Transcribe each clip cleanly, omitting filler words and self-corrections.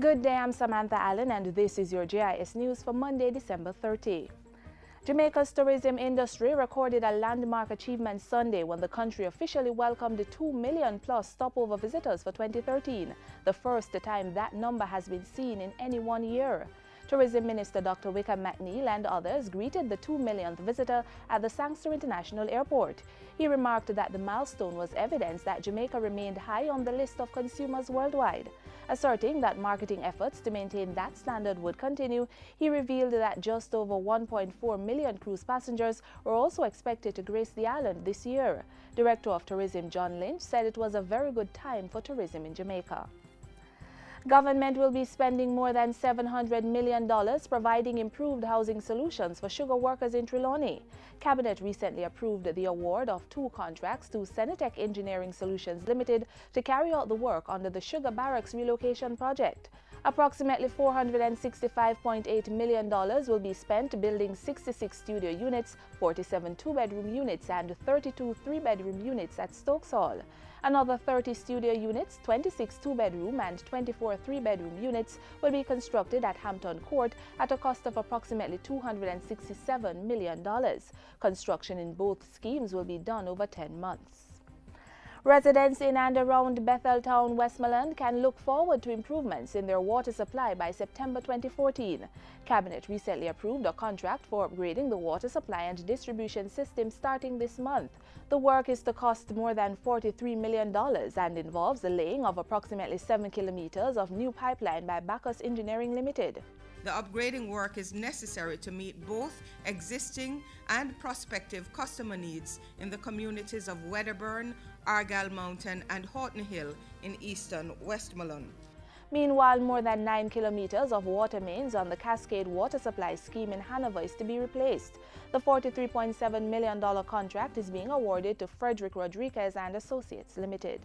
Good day, I'm Samantha Allen and this is your JIS News for Monday, December 30. Jamaica's tourism industry recorded a landmark achievement Sunday when the country officially welcomed 2 million plus stopover visitors for 2013, the first time that number has been seen in any one year. Tourism Minister Dr. Wickham McNeil and others greeted the 2 millionth visitor at the Sangster International Airport. He remarked that the milestone was evidence that Jamaica remained high on the list of consumers worldwide. Asserting that marketing efforts to maintain that standard would continue, he revealed that just over 1.4 million cruise passengers were also expected to grace the island this year. Director of Tourism John Lynch said it was a very good time for tourism in Jamaica. Government will be spending more than $700 million providing improved housing solutions for sugar workers in Trelawny. Cabinet recently approved the award of 2 contracts to Senatech Engineering Solutions Limited to carry out the work under the Sugar Barracks relocation project. Approximately $465.8 million will be spent building 66 studio units, 47 two-bedroom units and 32 three-bedroom units at Stokes Hall. Another 30 studio units, 26 two-bedroom and 24 three-bedroom units will be constructed at Hampton Court at a cost of approximately $267 million. Construction in both schemes will be done over 10 months. Residents in and around Betheltown, Westmoreland can look forward to improvements in their water supply by September 2014. Cabinet recently approved a contract for upgrading the water supply and distribution system starting this month. The work is to cost more than $43 million and involves the laying of approximately 7 kilometers of new pipeline by Bacchus Engineering Limited. The upgrading work is necessary to meet both existing and prospective customer needs in the communities of Wedderburn, Argyle Mountain and Horton Hill in eastern Westmoreland. Meanwhile, more than 9 kilometers of water mains on the Cascade Water Supply Scheme in Hanover is to be replaced. The $43.7 million contract is being awarded to Frederick Rodriguez and Associates Limited.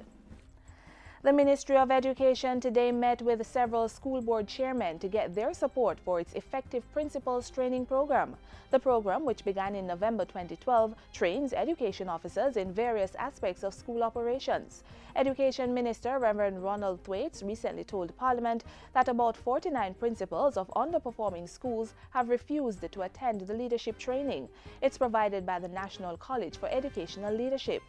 The Ministry of Education today met with several school board chairmen to get their support for its Effective Principals Training Program. The program, which began in November 2012, trains education officers in various aspects of school operations. Education Minister Reverend Ronald Thwaites recently told Parliament that about 49 principals of underperforming schools have refused to attend the leadership training. It's provided by the National College for Educational Leadership.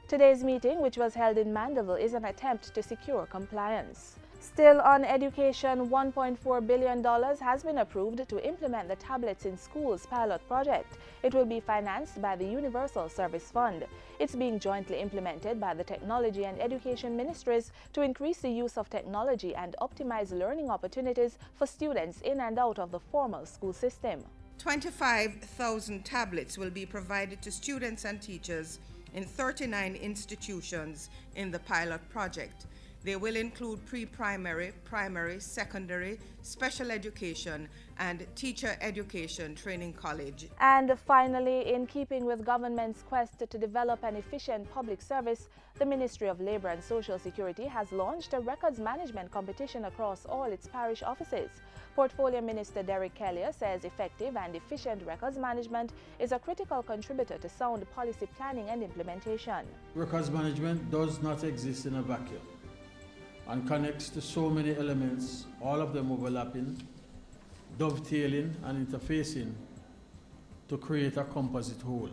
Today's meeting, which was held in Mandeville, is an attempt to secure compliance. Still on education, $1.4 billion has been approved to implement the Tablets in Schools pilot project. It will be financed by the Universal Service Fund. It's being jointly implemented by the Technology and Education Ministries to increase the use of technology and optimize learning opportunities for students in and out of the formal school system. 25,000 tablets will be provided to students and teachers in 39 institutions in the pilot project. They will include pre-primary, primary, secondary, special education, and teacher education training college. And finally, in keeping with government's quest to develop an efficient public service, the Ministry of Labour and Social Security has launched a records management competition across all its parish offices. Portfolio Minister Derek Kellier says effective and efficient records management is a critical contributor to sound policy planning and implementation. Records management does not exist in a vacuum and connects to so many elements, all of them overlapping, dovetailing and interfacing to create a composite whole,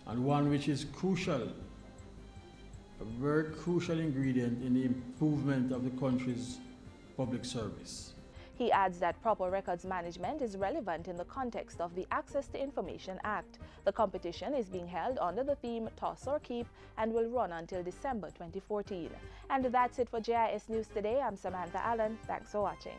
and one which is crucial, a very crucial ingredient in the improvement of the country's public service. He adds that proper records management is relevant in the context of the Access to Information Act. The competition is being held under the theme Toss or Keep and will run until December 2014. And that's it for JIS News today. I'm Samantha Allen. Thanks for watching.